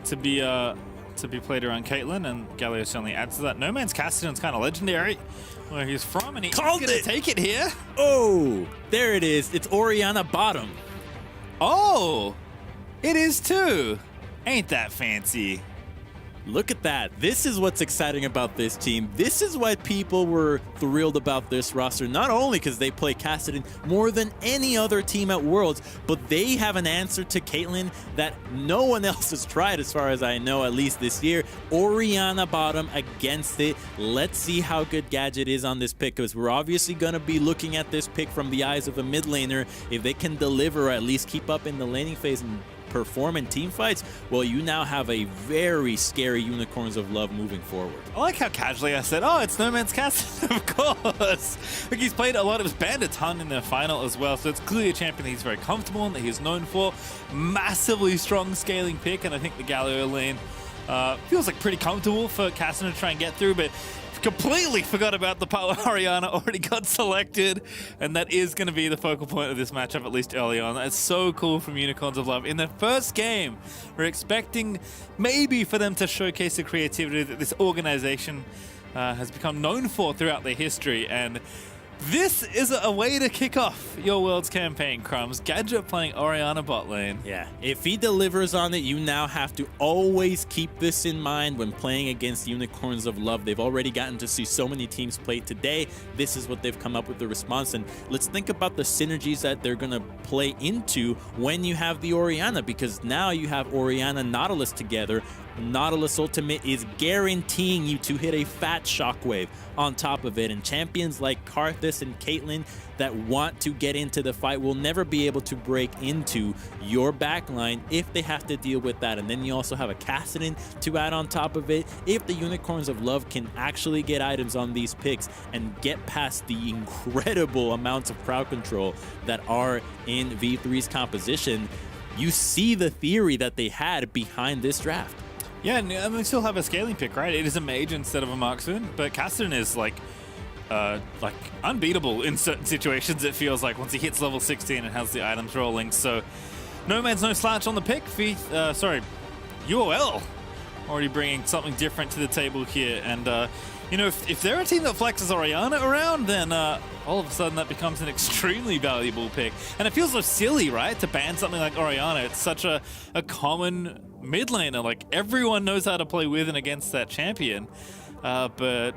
to be played around Caitlyn, and Galio certainly adds to that. No Man's Cassidy's kind of legendary where he's from, and he's going to take it here. Oh, there it is. It's Orianna bottom. Oh, it is too. Ain't that fancy? Look at that. This is what's exciting about this team. This is why people were thrilled about this roster, not only because they play Cassidy more than any other team at Worlds, but they have an answer to Caitlyn that no one else has tried, as far as I know, at least this year. Orianna bottom against it. Let's see how good Gadget is on this pick, because we're obviously going to be looking at this pick from the eyes of a mid laner. If they can deliver or at least keep up in the laning phase and perform in team fights, well, you now have a very scary Unicorns of Love moving forward. I like how casually I said, oh, it's No Man's Cassidy, of course. Like, he's played a lot, he's banned a ton in the final as well, so it's clearly a champion that he's very comfortable in, that he's known for. Massively strong scaling pick, and I think the Galio lane feels like pretty comfortable for Cassidy to try and get through, but completely forgot about the part where Orianna already got selected, and that is going to be the focal point of this matchup, at least early on. That's so cool from Unicorns of Love. In their first game, we're expecting maybe for them to showcase the creativity that this organization has become known for throughout their history, and this is a way to kick off your Worlds campaign, Crumbs. Gadget playing Orianna bot lane. Yeah, if he delivers on it, you now have to always keep this in mind when playing against Unicorns of Love. They've already gotten to see so many teams play today. This is what they've come up with the response. And let's think about the synergies that they're going to play into when you have the Orianna, because now you have Orianna Nautilus together. Nautilus Ultimate is guaranteeing you to hit a fat shockwave on top of it, and champions like Karthus and Caitlyn that want to get into the fight will never be able to break into your backline if they have to deal with that. And then you also have a Cassidy to add on top of it. If the Unicorns of Love can actually get items on these picks and get past the incredible amounts of crowd control that are in V3's composition, you see the theory that they had behind this draft. Yeah, and we still have a scaling pick, right? It is a mage instead of a marksman, but Cassidy is like unbeatable in certain situations, it feels like, once he hits level 16 and has the items rolling. So No Man's no slouch on the pick. UOL already bringing something different to the table here. And, you know, if they're a team that flexes Orianna around, then all of a sudden that becomes an extremely valuable pick. And it feels so silly, right, to ban something like Orianna. It's such a common mid laner. Like, everyone knows how to play with and against that champion. But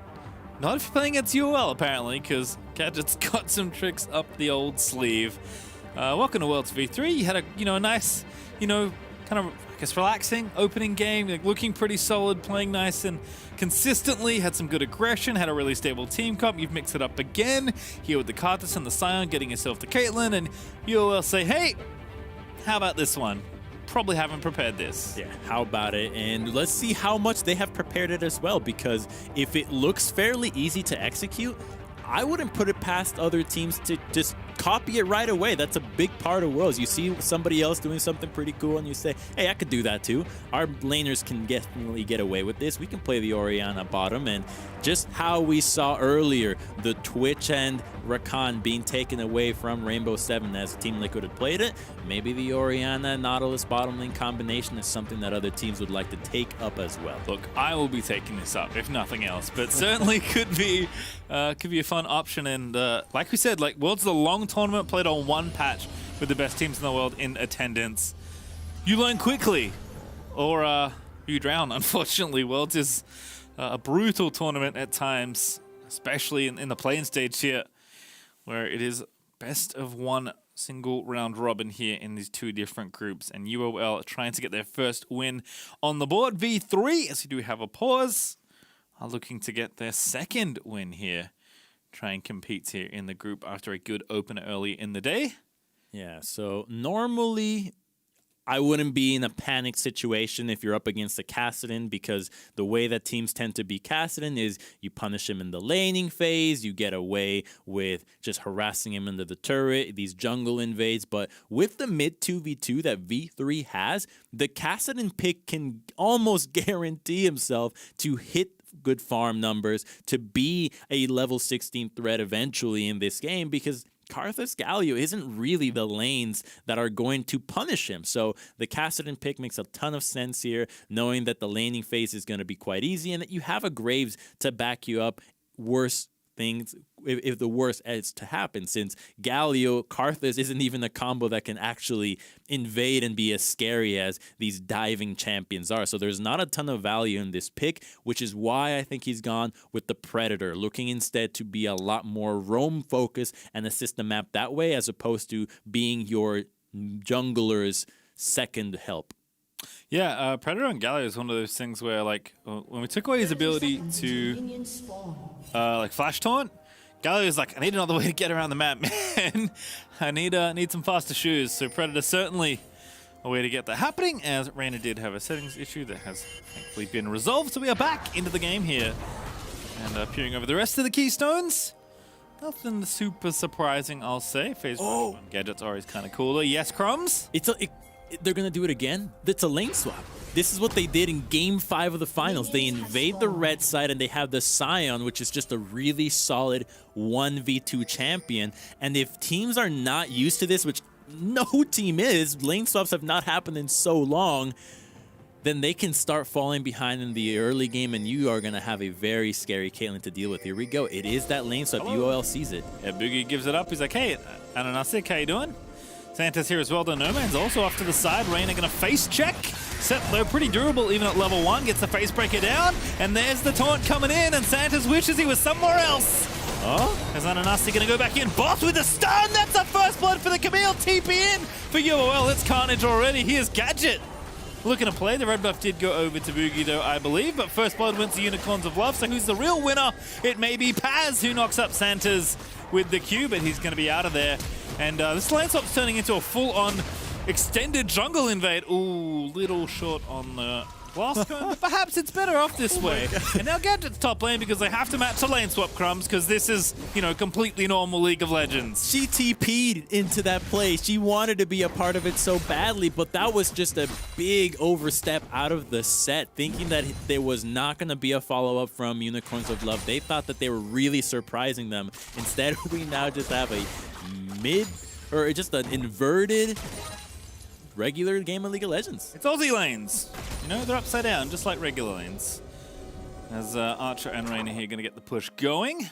not if you're playing against UOL, apparently, because Gadget's got some tricks up the old sleeve. Welcome to Worlds V3. You had a nice, kind of, I guess, relaxing opening game, like, looking pretty solid, playing nice and consistently, had some good aggression, had a really stable team comp. You've mixed it up again here with the Karthus and the Scion, getting yourself to Caitlyn, and UOL say, hey, how about this one? Probably haven't prepared this. Yeah, how about it? And let's see how much they have prepared it as well, because if it looks fairly easy to execute, I wouldn't put it past other teams to just copy it right away. That's a big part of Worlds. You see somebody else doing something pretty cool and you say, hey, I could do that too. Our laners can definitely get away with this. We can play the Orianna bottom, and just how we saw earlier, the Twitch and Rakan being taken away from Rainbow 7 as Team Liquid had played it, maybe the Orianna Nautilus bottom lane combination is something that other teams would like to take up as well. Look, I will be taking this up, if nothing else, but certainly could be a fun option. And like we said, like, Worlds is a long tournament played on one patch with the best teams in the world in attendance. You learn quickly, or you drown, unfortunately. Worlds is a brutal tournament at times, especially in the play-in stage here, where it is best of one single round robin here in these two different groups, and UOL trying to get their first win on the board. V3, as we do have a pause, are looking to get their second win here. Try and compete here in the group after a good opener early in the day. Yeah, so normally I wouldn't be in a panic situation if you're up against a Cassidy, because the way that teams tend to be Cassidy is you punish him in the laning phase, you get away with just harassing him into the turret, these jungle invades. But with the mid 2v2 that V3 has, the Cassidy pick can almost guarantee himself to hit good farm numbers, to be a level 16 threat eventually in this game, because Karthus Galio isn't really the lanes that are going to punish him. So the Kassadin pick makes a ton of sense here, knowing that the laning phase is going to be quite easy and that you have a Graves to back you up. Worse things, if the worst is to happen, since Galio, Karthus isn't even a combo that can actually invade and be as scary as these diving champions are. So there's not a ton of value in this pick, which is why I think he's gone with the Predator, looking instead to be a lot more roam focused and assist the map that way, as opposed to being your jungler's second help. Yeah, Predator and Galio is one of those things where, like, when we took away his ability to, like, flash taunt, Galio's like, I need another way to get around the map, man. I need some faster shoes. So Predator certainly a way to get that happening, as Reyna did have a settings issue that has thankfully been resolved. So we are back into the game here. And peering over the rest of the keystones. Nothing super surprising, I'll say. Phase 1 gadgets are always kind of cooler. Yes, Crumbs? They're going to do it again? It's a lane swap. This is what they did in Game 5 of the finals. They invade the red side and they have the Scion, which is just a really solid 1v2 champion. And if teams are not used to this, which no team is, lane swaps have not happened in so long, then they can start falling behind in the early game, and you are going to have a very scary Caitlyn to deal with. Here we go. It is that lane swap. UOL sees it. Yeah, Boogie gives it up. He's like, hey, Ananasik, how you doing? Santa's here as well, though. No Man's also off to the side. Reyna going to face check. Set, though, pretty durable even at level 1. Gets the face breaker down. And there's the taunt coming in. And Santa's wishes he was somewhere else. Oh, is Ananasi going to go back in? Boss with the stun. That's a first blood for the Camille. TP in for UOL. It's carnage already. Here's Gadget looking to play. The red buff did go over to Boogie, though, I believe. But first blood went to Unicorns of Love. So who's the real winner? It may be Paz, who knocks up Santa's with the Q. But he's going to be out of there. And this lane swap's turning into a full-on extended jungle invade. Ooh, little short on the blast cone, but perhaps it's better off this way. And now Gadget's top lane because they have to match the lane swap, Crumbs, because this is, you know, completely normal League of Legends. She TP'd into that play. She wanted to be a part of it so badly, but that was just a big overstep out of the set, thinking that there was not going to be a follow-up from Unicorns of Love. They thought that they were really surprising them. Instead, we now just have a just an inverted regular game of League of Legends. It's Aussie lanes. You know, they're upside down, just like regular lanes. As Archer and Reyna here going to get the push going.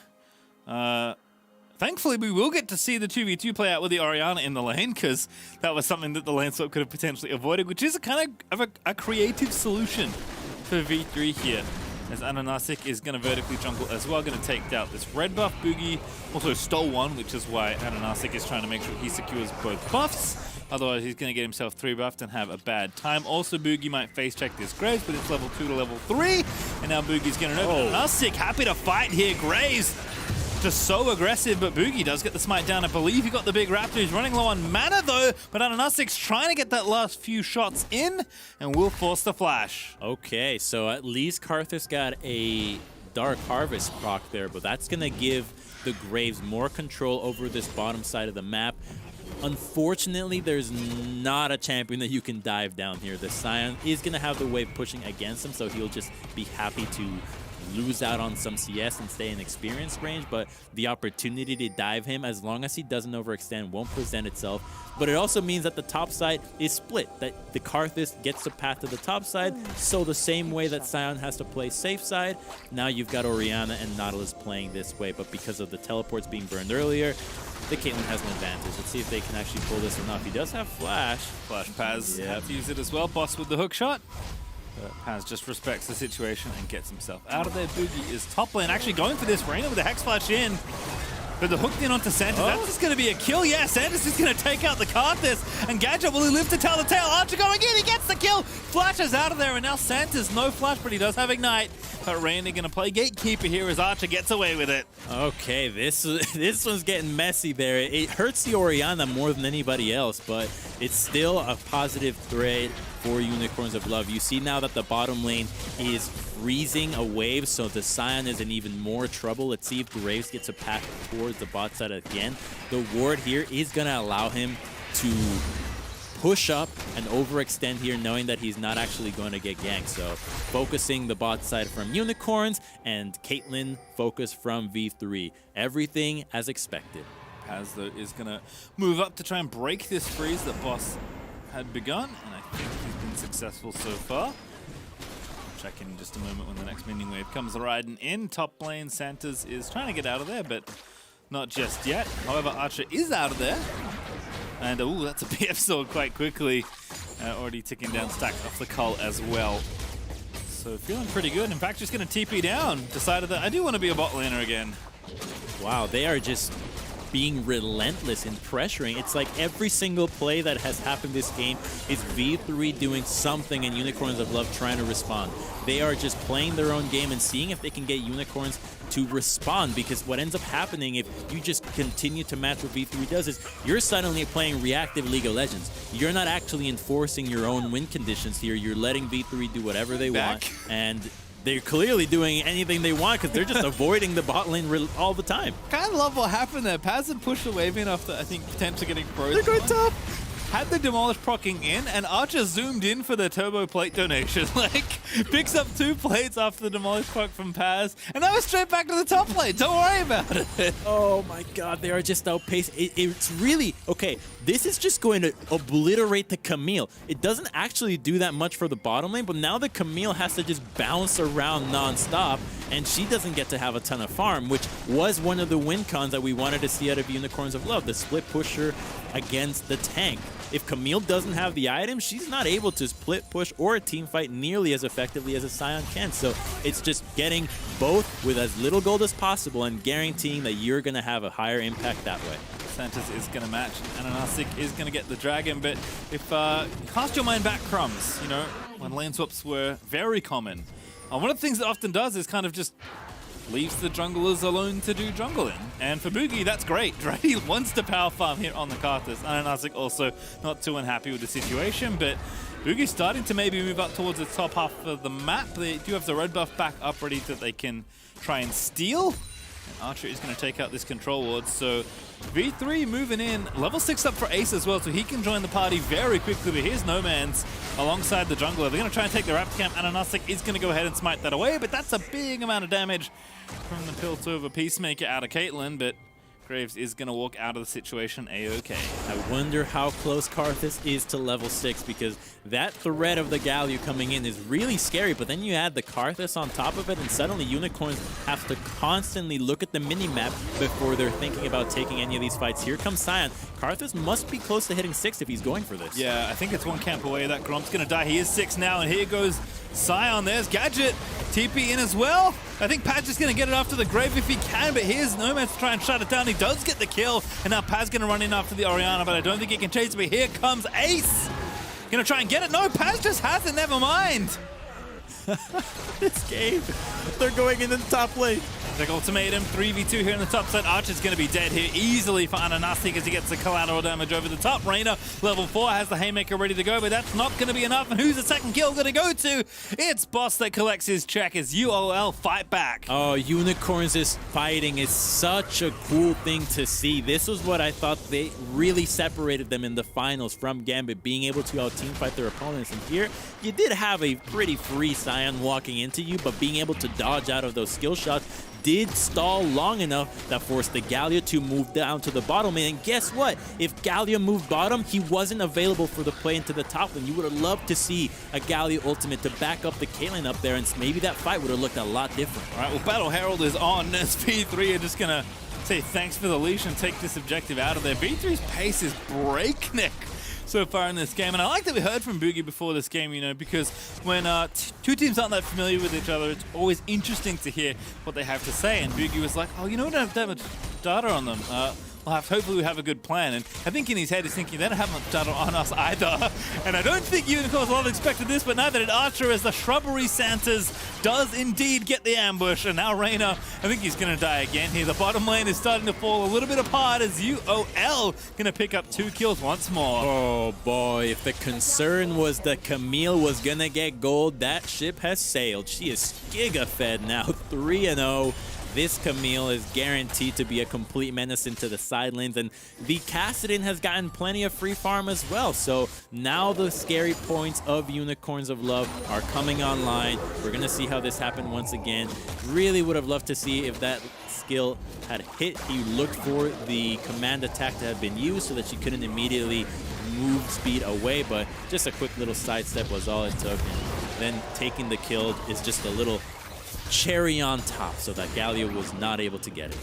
Thankfully, we will get to see the 2v2 play out with the Orianna in the lane, because that was something that the lane swap could have potentially avoided, which is a kind of a creative solution for V3 here. As Ananasik is going to vertically jungle as well, going to take out this red buff. Boogie also stole one, which is why Ananasik is trying to make sure he secures both buffs. Otherwise, he's going to get himself 3 buffed and have a bad time. Also, Boogie might face check this Graves, but it's level 2 to level 3. And now Boogie's getting over. Ananasik happy to fight here. Graves just so aggressive, but Boogie does get the smite down. I believe he got the big raptor. He's running low on mana, though, but Ananasik's trying to get that last few shots in and will force the flash. Okay, so at least Karthus got a Dark Harvest proc there, but that's going to give the Graves more control over this bottom side of the map. Unfortunately, there's not a champion that you can dive down here. The Scion is going to have the wave pushing against him, so he'll just be happy to lose out on some CS and stay in experience range, but the opportunity to dive him, as long as he doesn't overextend, won't present itself. But it also means that the top side is split, that the Karthus gets the path to the top side, so the same way that Scion has to play safe side, now you've got Orianna and Nautilus playing this way, but because of the teleports being burned earlier, the Caitlyn has an advantage. Let's see if they can actually pull this or not. He does have Flash. Flash Paz had to use it as well. Boss with the hook shot. Paz just respects the situation and gets himself out of there. Boogie is top lane, actually going for this. Reyna with the Hex Flash in. But the hook in onto Santos, that's just going to be a kill. Yeah, Santos is going to take out the Karthus. And Gadget, will he live to tell the tale? Archer going in, he gets the kill. Flashes out of there, and now Santos, no flash, but he does have Ignite. But Reyna going to play Gatekeeper here as Archer gets away with it. Okay, this one's getting messy there. It hurts the Orianna more than anybody else, but it's still a positive threat for Unicorns of Love. You see now that the bottom lane is freezing a wave, so the Scion is in even more trouble. Let's see if Graves gets a path towards the bot side again. The ward here is going to allow him to push up and overextend here, knowing that he's not actually going to get ganked. So focusing the bot side from Unicorns and Caitlyn focus from V3. Everything as expected. Paz, though, is going to move up to try and break this freeze that Boss had begun, and I think he's been successful so far. Check in just a moment when the next minion wave comes riding in. Top lane, Santas is trying to get out of there, but not just yet. However, Archer is out of there. And, ooh, that's a PF sword quite quickly. Already ticking down stack off the Cull as well. So feeling pretty good. In fact, just going to TP down. Decided that I do want to be a bot laner again. Wow, they are just being relentless in pressuring. It's like every single play that has happened this game is V3 doing something and Unicorns of Love trying to respond. They are just playing their own game and seeing if they can get Unicorns to respond, because what ends up happening if you just continue to match what V3 does is you're suddenly playing reactive League of Legends. You're not actually enforcing your own win conditions here. You're letting V3 do whatever they want, and they're clearly doing anything they want because they're just avoiding the bot lane all the time. Kind of love what happened there. Paz had pushed the wave in after, I think, potentially getting frozen. They're going top. Had the Demolish procking in, and Archer zoomed in for the turbo plate donation. Like, picks up 2 plates after the Demolish proc from Paz, and that was straight back to the top plate. Don't worry about it. Oh my god, they are just outpaced. It's really, okay, this is just going to obliterate the Camille. It doesn't actually do that much for the bottom lane, but now the Camille has to just bounce around non-stop, and she doesn't get to have a ton of farm, which was one of the win cons that we wanted to see out of Unicorns of Love, the split pusher against the tank. If Camille doesn't have the item, she's not able to split push or a team fight nearly as effectively as a Scion can. So it's just getting both with as little gold as possible and guaranteeing that you're going to have a higher impact that way. Santos is going to match, and Anasik is going to get the dragon, but if cast your mind back, Crumbs, you know, when lane swaps were very common, one of the things it often does is kind of just leaves the junglers alone to do jungling. And for Boogie, that's great, right? He wants to power farm here on the Karthus. And Anasik also not too unhappy with the situation, but Boogie's starting to maybe move up towards the top half of the map. They do have the red buff back up ready that they can try and steal. And Archer is going to take out this control ward, so V3 moving in. Level 6 up for Ace as well, so he can join the party very quickly. But here's Noman's alongside the jungler. They're going to try and take the Raptor camp, and Anasik is going to go ahead and smite that away, but that's a big amount of damage from the Piltover Peacemaker out of Caitlyn, but Graves is going to walk out of the situation A-OK. I wonder how close Karthus is to level 6, because that threat of the Galio coming in is really scary, but then you add the Karthus on top of it, and suddenly Unicorns have to constantly look at the mini-map before they're thinking about taking any of these fights. Here comes Scion. Karthus must be close to hitting 6 if he's going for this. Yeah, I think it's one camp away. That Gromp's going to die. He is 6 now, and here goes Scion. There's Gadget. TP in as well. I think Paz is going to get it after the Grave if he can, but here's Nomad to try and shut it down. He does get the kill, and now Paz going to run in after the Orianna, but I don't think he can chase it. But here comes Ace. Going to try and get it. No, Paz just has it. Never mind. This game, they're going in the top lane. Big ultimatum, 3v2 here in the top side. Archer's going to be dead here easily for Ananasik as he gets the collateral damage over the top. Reyna, level 4, has the Haymaker ready to go, but that's not going to be enough. And who's the second kill going to go to? It's Boss that collects his check as UOL fight back. Oh, Unicorns is fighting is such a cool thing to see. This was what I thought they really separated them in the finals from Gambit, being able to out-team fight their opponents. And here, you did have a pretty free Scion walking into you, but being able to dodge out of those skill shots did stall long enough that forced the Galio to move down to the bottom lane. And guess what? If Galio moved bottom, he wasn't available for the play into the top lane. You would have loved to see a Galio ultimate to back up the Caitlyn up there, and maybe that fight would have looked a lot different. All right, well, Battle Herald is on. SP3 are just going to say thanks for the leash and take this objective out of there. B3's pace is breakneck so far in this game, and I like that we heard from Boogie before this game, you know, because when two teams aren't that familiar with each other, it's always interesting to hear what they have to say. And Boogie was like, oh, you know, we don't have that much data on them. Hopefully we have a good plan. And I think in his head he's thinking, they don't have much data on us either. And I don't think Unicorns Love expected this, but neither did Archer, as the Shrubbery Santas does indeed get the ambush. And now Reyna, I think he's going to die again here. The bottom lane is starting to fall a little bit apart as UOL going to pick up 2 kills once more. Oh boy, if the concern was that Camille was going to get gold, that ship has sailed. She is giga-fed now, 3-0. this Camille is guaranteed to be a complete menace into the side lanes, and the Kassadin has gotten plenty of free farm as well. So now the scary points of Unicorns of Love are coming online. We're going to see how this happened once again. Really would have loved to see if that skill had hit. He looked for the command attack to have been used so that she couldn't immediately move speed away, but just a quick little sidestep was all it took. And then taking the kill is just a little cherry on top so that Galio was not able to get it.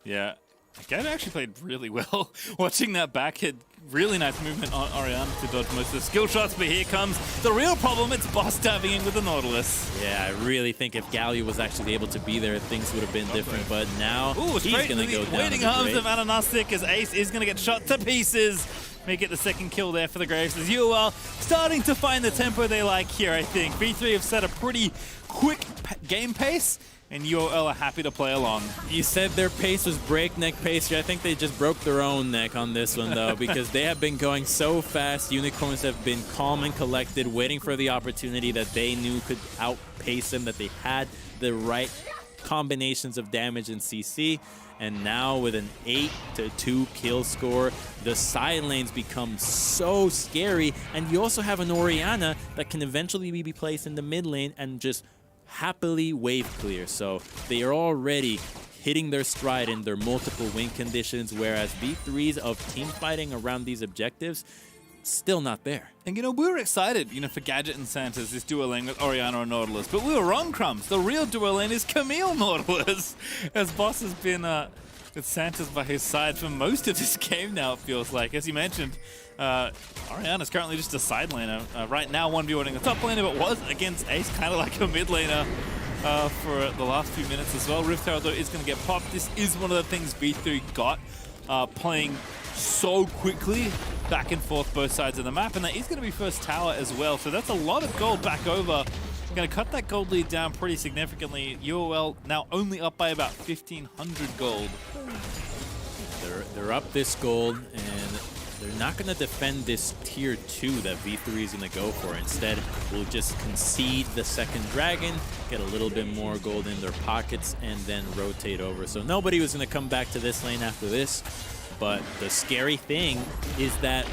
Yeah, Galio actually played really well. Watching that back hit, really nice movement on Orianna to dodge most of the skill shots, but here comes the real problem. It's Boss diving in with the Nautilus. Yeah, I really think if Galio was actually able to be there, things would have been different, but now he's going to go down. Waiting arms of Ananastic as Ace is going to get shot to pieces. May get the second kill there for the Graves as UOL starting to find the tempo they like here, I think. V3 have set a pretty quick game pace, and UOL are happy to play along. You said their pace was breakneck pace here. I think they just broke their own neck on this one, though, because they have been going so fast. Unicorns have been calm and collected, waiting for the opportunity that they knew could outpace them, that they had the right combinations of damage and CC. And now with an 8-2 kill score, the side lanes become so scary. And you also have an Orianna that can eventually be placed in the mid lane and just happily wave clear. So they are already hitting their stride in their multiple win conditions, whereas V3s of team fighting around these objectives, still not there. And we were excited, for Gadget and Santa's, this duo lane with Orianna and Nautilus, but we were wrong, Crumbs. The real duo lane is Camille Nautilus, as Boss has been with Santa's by his side for most of this game now, it feels like. As you mentioned, Orianna's currently just a side laner. Right now, 1v1ing the top laner, but was against Ace, kind of like a mid laner for the last few minutes as well. Rift Herald, though, is going to get popped. This is one of the things V3 got, playing so quickly back and forth both sides of the map, and that is going to be first tower as well, so that's a lot of gold back over. Going to cut that gold lead down pretty significantly. UOL now only up by about 1,500 gold. They're up this gold, and they're not going to defend this tier 2 that V3 is going to go for. Instead, we'll just concede the second dragon, get a little bit more gold in their pockets, and then rotate over. So nobody was going to come back to this lane after this. But the scary thing is that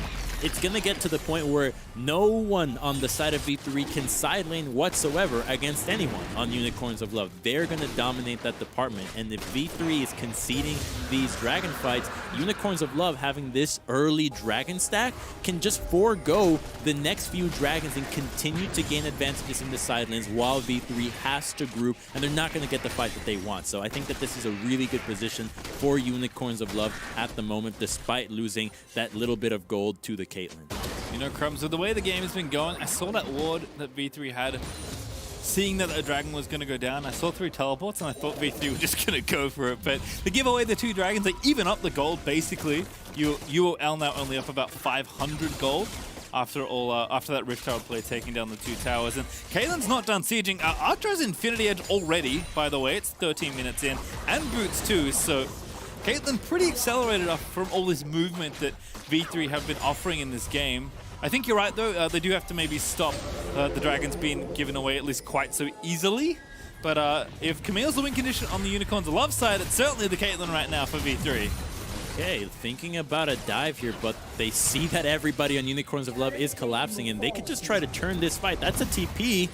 it's going to get to the point where no one on the side of V3 can side lane whatsoever against anyone on Unicorns of Love. They're going to dominate that department. And if V3 is conceding these dragon fights, Unicorns of Love having this early dragon stack can just forego the next few dragons and continue to gain advantages in the side lanes while V3 has to group, and they're not going to get the fight that they want. So I think that this is a really good position for Unicorns of Love at the moment, despite losing that little bit of gold to the Caitlyn. Crumbs, with the way the game has been going, I saw that ward that V3 had. Seeing that a dragon was going to go down, I saw 3 teleports, and I thought V3 were just going to go for it. But they give away the 2 dragons, they even up the gold, basically. UOL now only up about 500 gold after that Rift Herald play, taking down the 2 towers. And Caitlyn's not done sieging. Archer's Infinity Edge already, by the way. It's 13 minutes in, and Boots too, so Caitlyn pretty accelerated off from all this movement that V3 have been offering in this game. I think you're right, though. They do have to maybe stop the dragons being given away at least quite so easily. But if Camille's the win condition on the Unicorns of Love side, it's certainly the Caitlyn right now for V3. Okay, thinking about a dive here, but they see that everybody on Unicorns of Love is collapsing, and they could just try to turn this fight. That's a TP.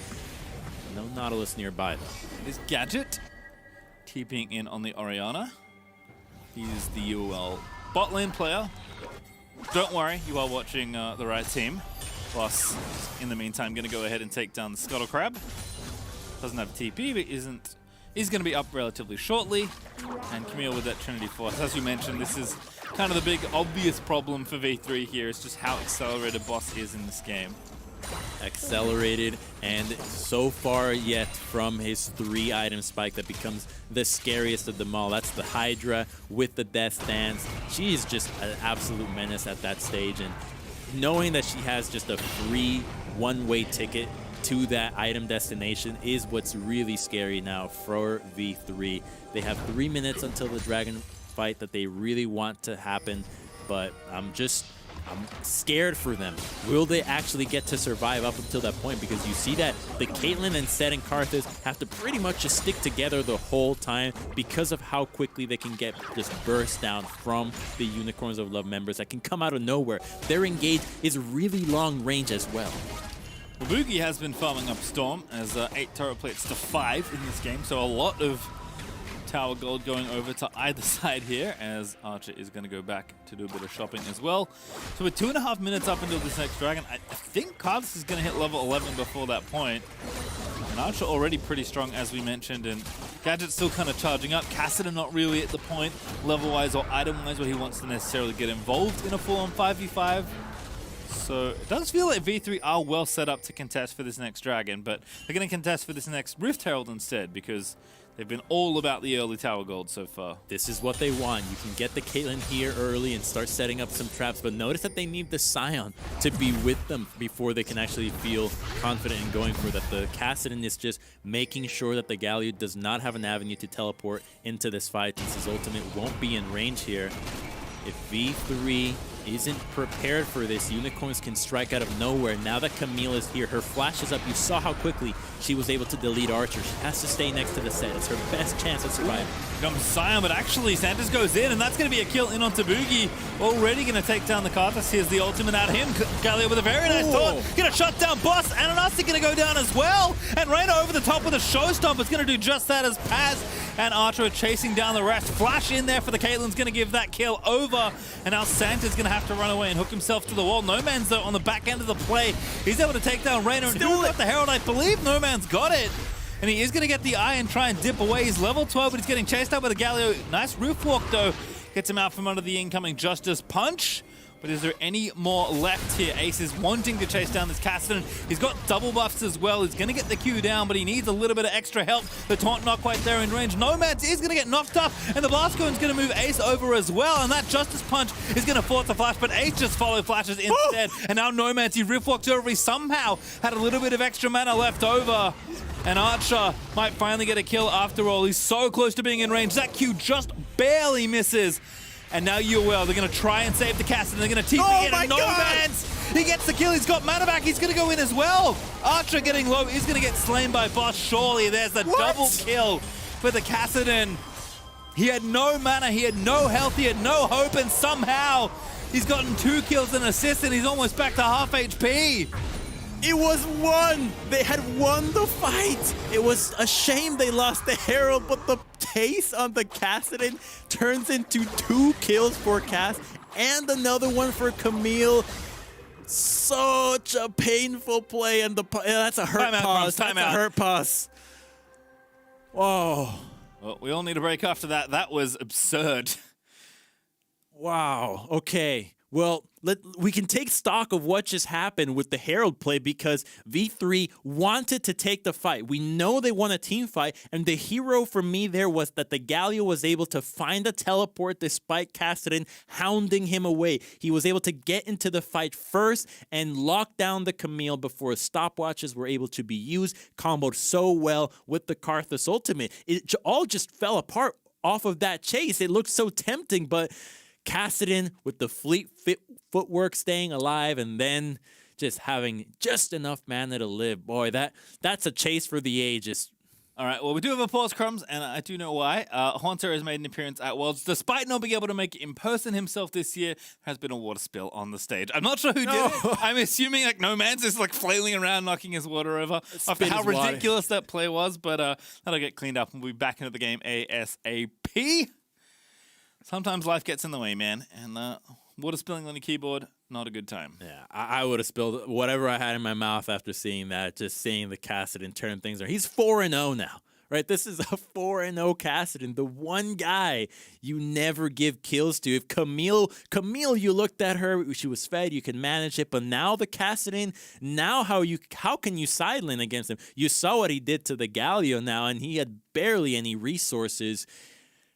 No Nautilus nearby, though. Is Gadget TPing in on the Orianna? He's the UOL bot lane player. Don't worry, you are watching the right team. Boss, in the meantime, going to go ahead and take down the Scuttle Crab. Doesn't have TP, but is going to be up relatively shortly. And Camille with that Trinity Force. As you mentioned, this is kind of the big obvious problem for V3 here, is just how accelerated Boss is in this game. Accelerated, and so far yet from his 3-item spike that becomes the scariest of them all. That's the Hydra with the Death Dance. She is just an absolute menace at that stage, and knowing that she has just a free one-way ticket to that item destination is what's really scary now for V3. They have 3 minutes until the dragon fight that they really want to happen, but I'm just I'm scared for them. Will they actually get to survive up until that point? Because you see that the Caitlyn and Zed and Karthus have to pretty much just stick together the whole time because of how quickly they can get just burst down from the Unicorns of Love members that can come out of nowhere. Their engage is really long range as well. Boogie has been farming up Storm as 8 turret plates to 5 in this game, so a lot of tower gold going over to either side here, as Archer is going to go back to do a bit of shopping as well. So we're 2.5 minutes up until this next dragon. I think Karthus is going to hit level 11 before that point. And Archer already pretty strong, as we mentioned, and Gadget's still kind of charging up. Kassadin not really at the point, level-wise or item-wise, where he wants to necessarily get involved in a full-on 5v5. So it does feel like V3 are well set up to contest for this next dragon, but they're going to contest for this next Rift Herald instead, because they've been all about the early tower gold so far. This is what they want. You can get the Caitlyn here early and start setting up some traps, but notice that they need the Scion to be with them before they can actually feel confident in going for that. The Kassadin is just making sure that the Galio does not have an avenue to teleport into this fight, since his ultimate won't be in range here. If V3 isn't prepared for this, Unicorns can strike out of nowhere. Now that Camille is here, her flash is up. You saw how quickly she was able to delete Archer. She has to stay next to the set. It's her best chance of surviving. Comes Scion, but actually Santos goes in, and that's going to be a kill in onto Boogie. Already going to take down the Karthus. Here's the ultimate out of him. Galio with a very nice thought. Going to shut down Boss. Ananasi going to go down as well. And Reyna over the top with a showstopper. It's going to do just that as Paz and Archer are chasing down the rest. Flash in there for the Caitlyn's going to give that kill over. And now Santa's going to have to run away and hook himself to the wall. No Man's, though, on the back end of the play. He's able to take down Reyna. And who got the Herald? I believe No Man's got it. And he is going to get the eye and try and dip away. He's level 12, but he's getting chased out by the Galio. Nice roof walk, though. Gets him out from under the incoming Justice Punch. But is there any more left here? Ace is wanting to chase down this Kassadin. He's got double buffs as well. He's going to get the Q down, but he needs a little bit of extra help. The taunt not quite there in range. Nomads is going to get knocked up, and the Blast Cone is going to move Ace over as well, and that Justice Punch is going to force a flash, but Ace just follow flashes instead. And now Nomads, he rift walks over. He somehow had a little bit of extra mana left over. And Archer might finally get a kill after all. He's so close to being in range. That Q just barely misses. And now UOL, they're going to try and save the Kassadin. They're going to TP in, and Nomads, he gets the kill. He's got mana back. He's going to go in as well. Archer getting low. He's going to get slain by Boss. Surely there's the double kill for the Kassadin. He had no mana. He had no health. He had no hope. And somehow he's gotten 2 kills and assists, and he's almost back to half HP. It was won! They had won the fight! It was a shame they lost the Herald, but the taste on the Kassadin turns into 2 kills for Cass and another one for Camille. Such a painful play, and that's a hurt pause. That's a hurt pause. Whoa. Well, we all need a break after that. That was absurd. Wow. Okay. Well, we can take stock of what just happened with the Herald play, because V3 wanted to take the fight. We know they won a team fight, and the hero for me there was that the Galio was able to find a teleport despite Kassadin hounding him away. He was able to get into the fight first and lock down the Camille before stopwatches were able to be used, comboed so well with the Karthus ultimate. It all just fell apart off of that chase. It looked so tempting, but Kassadin with the fleet footwork staying alive, and then just having just enough mana to live. Boy, that's a chase for the ages. All right, well, we do have a pause, Crumbs, and I do know why. Haunter has made an appearance at Worlds. Despite not being able to make it in person himself this year, there has been a water spill on the stage. I'm not sure who did it. I'm assuming like No Man's is like flailing around, knocking his water over after how ridiculous that play was, but that'll get cleaned up and we'll be back into the game ASAP. Sometimes life gets in the way, man, and water spilling on the keyboard, not a good time. Yeah, I would have spilled whatever I had in my mouth after seeing that, just seeing the Kassadin turn things around. He's 4-0 now, right? This is a 4-0 Kassadin, the one guy you never give kills to. If Camille, you looked at her, she was fed, you can manage it, but now the Kassadin, now how can you sideline against him? You saw what he did to the Galio now, and he had barely any resources.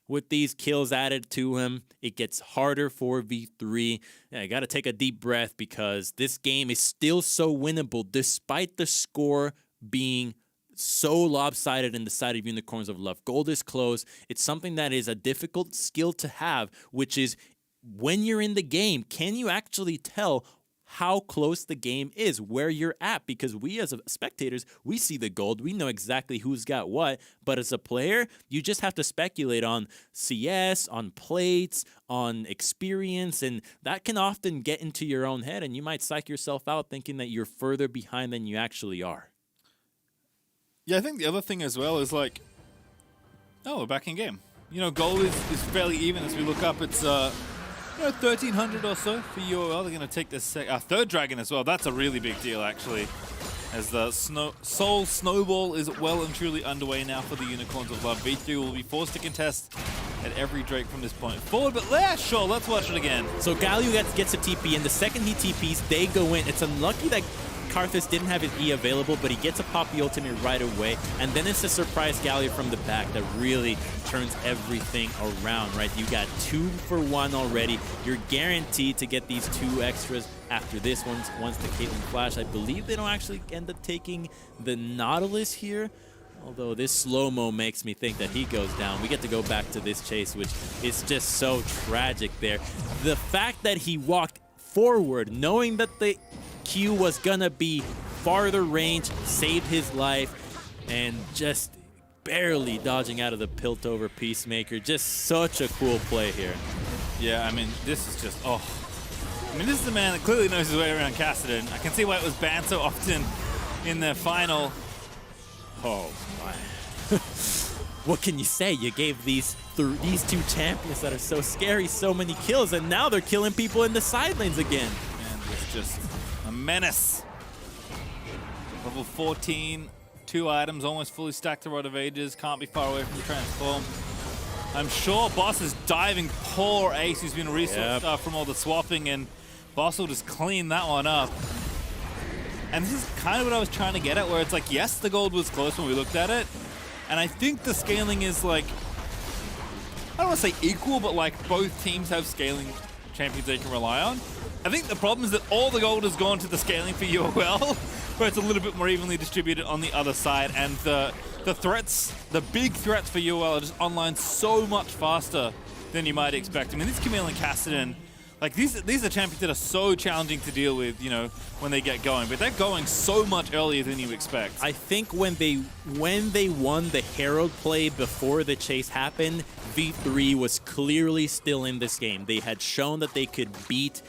With these kills added to him, it gets harder for V3. I got to take a deep breath, because this game is still so winnable despite the score being so lopsided in the side of Unicorns of Love. Gold is close. It's something that is a difficult skill to have, which is when you're in the game, can you actually tell how close the game is, where you're at? Because we as spectators, we see the gold, we know exactly who's got what, but as a player, you just have to speculate on CS, on plates, on experience, and that can often get into your own head, and you might psych yourself out thinking that you're further behind than you actually are. Yeah, I think the other thing as well is like, oh, we're back in game. You know, gold is fairly even as we look up. It's 1,300 or so for UOL. They're going to take this third dragon as well. That's a really big deal, actually, as the Soul Snowball is well and truly underway now for the Unicorns of Love. V3 will be forced to contest at every Drake from this point forward, but yeah, sure, let's watch it again. So Galio gets a TP, and the second he TPs, they go in. It's unlucky that Karthus didn't have his E available, but he gets a Poppy ultimate right away, and then it's a surprise Galio from the back that really turns everything around, right? You got 2 for 1 already. You're guaranteed to get these 2 extras after this one once the Caitlyn Flash. I believe they don't actually end up taking the Nautilus here, although this slow-mo makes me think that he goes down. We get to go back to this chase, which is just so tragic there. The fact that he walked forward, knowing that the Q was gonna be farther range, saved his life, and just barely dodging out of the Piltover Peacemaker. Just such a cool play here. Yeah, I mean, this is just, oh. I mean, this is a man that clearly knows his way around Kassadin. I can see why it was banned so often in the final. Oh, my. What can you say? You gave these 2 champions that are so scary so many kills, and now they're killing people in the side lanes again. And it's just a menace. Level 14, 2 items, almost fully stacked to Rod of Ages. Can't be far away from the transform. I'm sure Boss is diving poor Ace, who's been resourced from all the swapping, and Boss will just clean that one up. And this is kind of what I was trying to get at, where it's like, yes, the gold was close when we looked at it, and I think the scaling is like, I don't want to say equal, but like both teams have scaling champions they can rely on. I think the problem is that all the gold has gone to the scaling for UOL, where it's a little bit more evenly distributed on the other side, and the threats, the big threats for UOL are just online so much faster than you might expect. I mean, this Camille and Kassadin, like these are champions that are so challenging to deal with, you know, when they get going, but they're going so much earlier than you expect. I think when they won the Herald play before the chase happened, V3 was clearly still in this game. They had shown that they could beat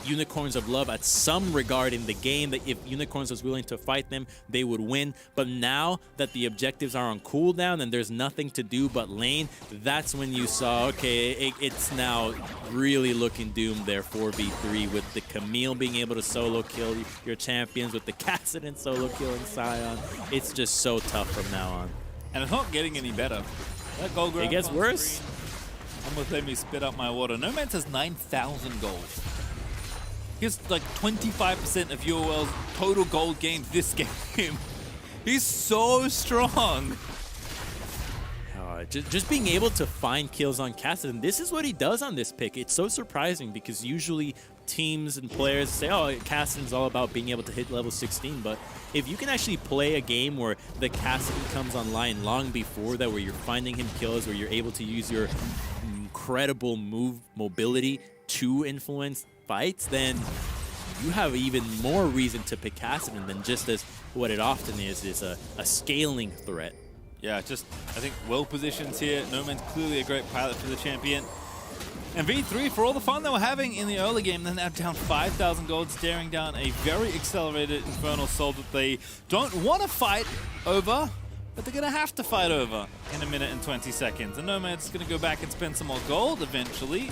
Unicorns of Love at some regard in the game, that if Unicorns was willing to fight them, they would win. But now that the objectives are on cooldown and there's nothing to do but lane, that's when you saw, okay, it's now really looking doomed there for V3, with the Camille being able to solo kill your champions, with the Kassadin solo killing Sion. It's just so tough from now on. And it's not getting any better. That gold grab it gets worse. Almost made me spit up my water. Nomads has 9,000 gold. He's like 25% of UOL's total gold gained this game. He's so strong. Just being able to find kills on Kassadin, this is what he does on this pick. It's so surprising because usually teams and players say, oh, Kassadin's all about being able to hit level 16, but if you can actually play a game where the Kassadin comes online long before that, where you're finding him kills, where you're able to use your incredible move mobility to influence fights, then you have even more reason to pick Kassadin than just as what it often is a scaling threat. Yeah, just, I think, well positioned here. Noman's clearly a great pilot for the champion. And V3, for all the fun they were having in the early game, they're now down 5,000 gold, staring down a very accelerated Infernal Soul that they don't want to fight over, but they're going to have to fight over in 1 minute and 20 seconds. And Nomad's going to go back and spend some more gold eventually,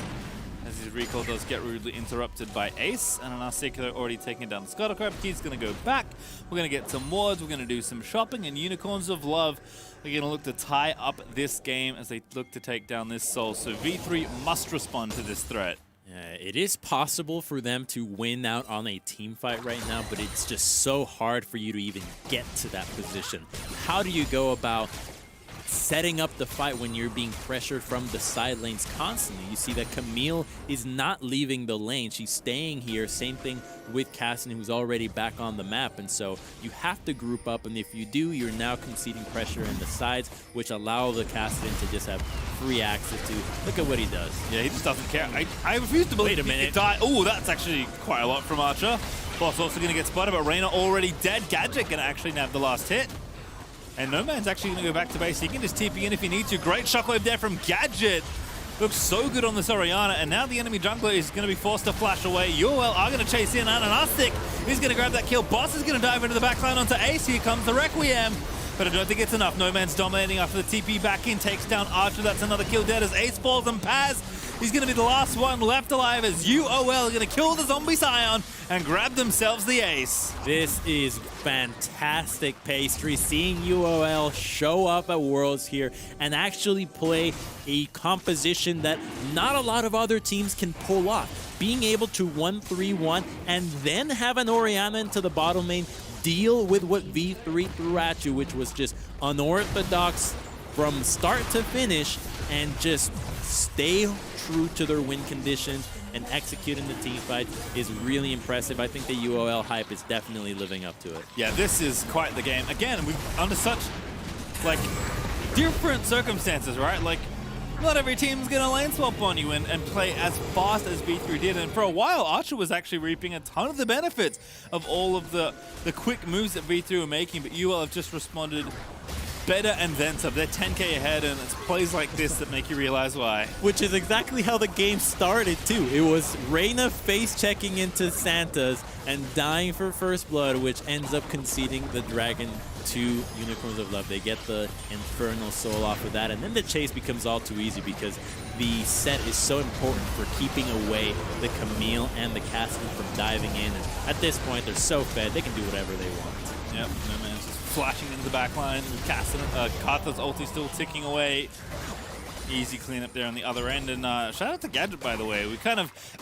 as his recall does get rudely interrupted by Ace, and an Articuno already taking down the Scuttlecrab. He's going to go back. We're going to get some wards. We're going to do some shopping, and Unicorns of Love are going to look to tie up this game as they look to take down this Soul. So V3 must respond to this threat. It is possible for them to win out on a team fight right now, but it's just so hard for you to even get to that position. How do you go about setting up the fight when you're being pressured from the side lanes constantly? You see that Camille is not leaving the lane. She's staying here. Same thing with Kassadin, who's already back on the map. And so you have to group up. And if you do, you're now conceding pressure in the sides, which allow the Kassadin to just have free access to. Look at what he does. Yeah, he just doesn't care. I refuse to believe. Wait a minute. Oh, that's actually quite a lot from Archer. Boss also going to get spotted, but Reyna already dead. Gadget going to actually nab the last hit. And No Man's actually going to go back to base. He can just TP in if he needs to. Great shockwave there from Gadget. Looks so good on this Orianna, and now the enemy jungler is going to be forced to flash away. UOL are going to chase in. Ananastic is going to grab that kill. Boss is going to dive into the backline onto Ace. Here comes the Requiem. But I don't think it's enough. No Man's dominating after the TP back in. Takes down Archer. That's another kill dead as Ace falls, and Paz, he's going to be the last one left alive as UOL are going to kill the zombie Scion and grab themselves the ace. This is fantastic pastry. Seeing UOL show up at Worlds here and actually play a composition that not a lot of other teams can pull off. Being able to 1-3-1 and then have an Orianna into the bottom lane deal with what V3 threw at you, which was just unorthodox from start to finish, and just stay true to their win conditions and executing the team fight is really impressive. I think the UOL hype is definitely living up to it. Yeah, this is quite the game. Again, we're under such, like, different circumstances, right? Like, not every team's going to lane swap on you and play as fast as V3 did. And for a while, Archer was actually reaping a ton of the benefits of all of the quick moves that V3 were making, but UOL have just responded better and then some. They're 10k ahead, and it's plays like this that make you realize why. Which is exactly how the game started, too. It was Reyna face-checking into Santa's and dying for first blood, which ends up conceding the dragon to Unicorns of Love. They get the Infernal Soul off of that, and then the chase becomes all too easy because the set is so important for keeping away the Camille and the Castle from diving in. And at this point, they're so fed, they can do whatever they want. Yep, No Man's just flashing into the back line. Karthus ulti still ticking away. Easy cleanup there on the other end. And shout out to Gadget, by the way.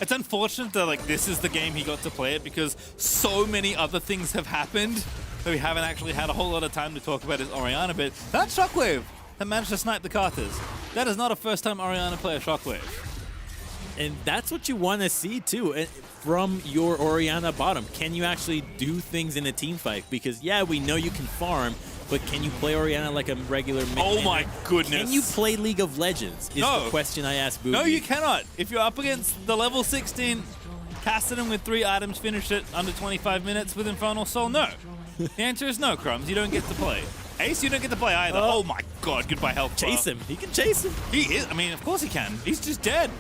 It's unfortunate that like this is the game he got to play it because so many other things have happened that we haven't actually had a whole lot of time to talk about his Orianna. But that shockwave that managed to snipe the Karthus, that is not a first time Orianna play a shockwave. And that's what you want to see, too, from your Orianna bottom. Can you actually do things in a team fight? Because, yeah, we know you can farm, but can you play Orianna like a regular mid? Oh, my goodness. Can you play League of Legends is the question I asked Boogie. No, you cannot. If you're up against the level 16 Cassidy with 3 items, finish it under 25 minutes with Infernal Soul, no. The answer is no, Crumbs. You don't get to play. Ace, you don't get to play either. Oh, my God. Goodbye, health. Chase him. He can chase him. He is. I mean, of course he can. He's just dead.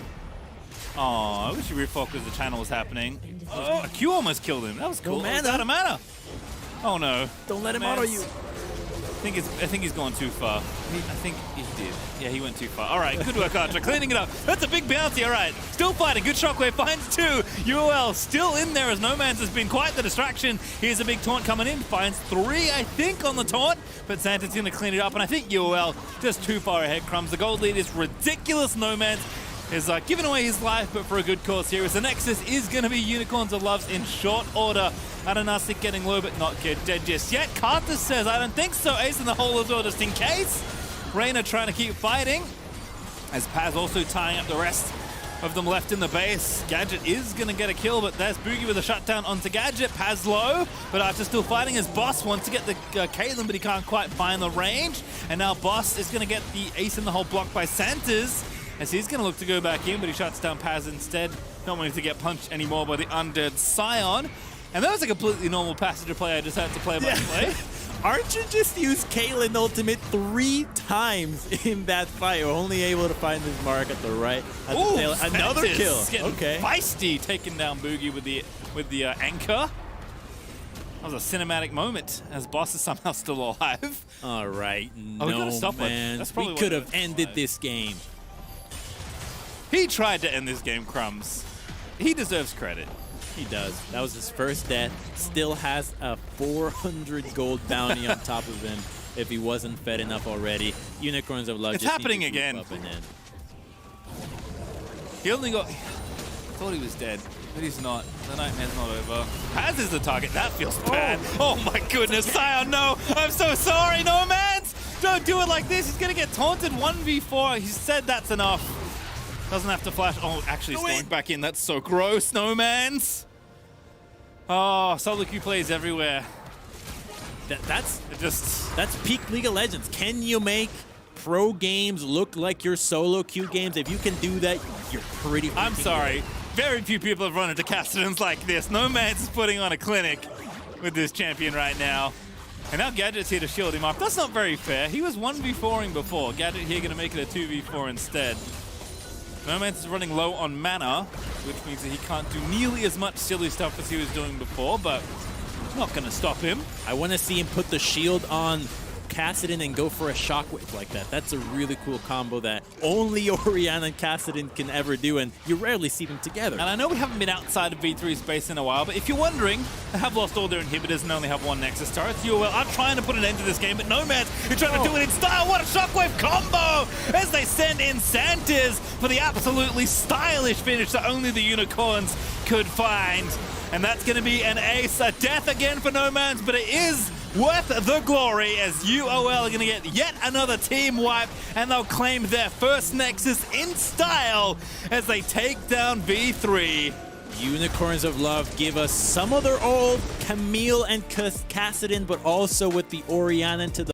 Oh, I wish you refocused the channel was happening. Oh, a Q almost killed him. That was cool. Mana. He's out of mana. Oh no. Don't let him auto you. I think he's gone too far. I think he did. Yeah, he went too far. All right, good work, Archer. Cleaning it up. That's a big bounty. All right, still fighting. Good shockwave. Finds 2. UOL still in there as No Man's has been quite the distraction. Here's a big taunt coming in. Finds 3, I think, on the taunt. But Santa's going to clean it up. And I think UOL just too far ahead, Crumbs. The gold lead is ridiculous. No Man's is giving away his life, but for a good cause here. As the Nexus is going to be Unicorns of Loves in short order. Ananastic getting low, but not dead just yet. Karthus says, I don't think so. Ace in the hole as well, just in case. Reyna trying to keep fighting. As Paz also tying up the rest of them left in the base. Gadget is going to get a kill, but there's Boogie with a shutdown onto Gadget. Paz low, but Archer still fighting as Boss wants to get the Caitlyn, but he can't quite find the range. And now Boss is going to get the Ace in the hole blocked by Santas, as he's going to look to go back in, but he shuts down Paz instead. Not wanting to get punched anymore by the undead Scion. And that was a completely normal passenger play I just had to play by play. Archer just used Caitlyn ultimate 3 times in that fight. Only able to find his mark at the right. At the tail. Another kill. Okay. Feisty, taking down Boogie with the anchor. That was a cinematic moment as Boss is somehow still alive. All right. We gotta stop man. We could have ended this game. He tried to end this game, Crumbs. He deserves credit. He does. That was his first death. Still has a 400 gold bounty on top of him if he wasn't fed enough already. Unicorns of Love. It's happening again. He only got... I thought he was dead, but he's not. The nightmare's not over. Paz is the target. That feels bad. Oh my goodness, Scion, no! I'm so sorry, No Man's! Don't do it like this. He's going to get taunted 1v4. He said that's enough. Doesn't have to flash. Oh, actually, he's going back in. That's so gross, No Man's. Oh, solo queue plays everywhere. That's peak League of Legends. Can you make pro games look like your solo queue games. If you can do that, you're pretty I'm freaking sorry. good. Very few people have run into Cassidons like this. No Man's putting on a clinic with this champion right now. And now Gadget's here to shield him off. That's not very fair. He was 1v4ing before. Gadget here going to make it a 2v4 instead. No Man's is running low on mana, which means that he can't do nearly as much silly stuff as he was doing before, but it's not going to stop him. I want to see him put the shield on Cassidon and go for a shockwave like that. That's a really cool combo that only Orianna and Cassidon can ever do, and you rarely see them together. And I know we haven't been outside of V3 space in a while, but if you're wondering, they have lost all their inhibitors and only have one Nexus star. It's UOL are trying to put an end to this game, but Nomads are trying to do it in style. What a shockwave combo as they send in Santas for the absolutely stylish finish that only the Unicorns could find. And that's going to be an ace, a death again for Nomads, but it is worth the glory as UOL are going to get yet another team wipe, and they'll claim their first Nexus in style as they take down V3. Unicorns of Love give us some of their old Camille and Cassidon, but also with the Orianna to the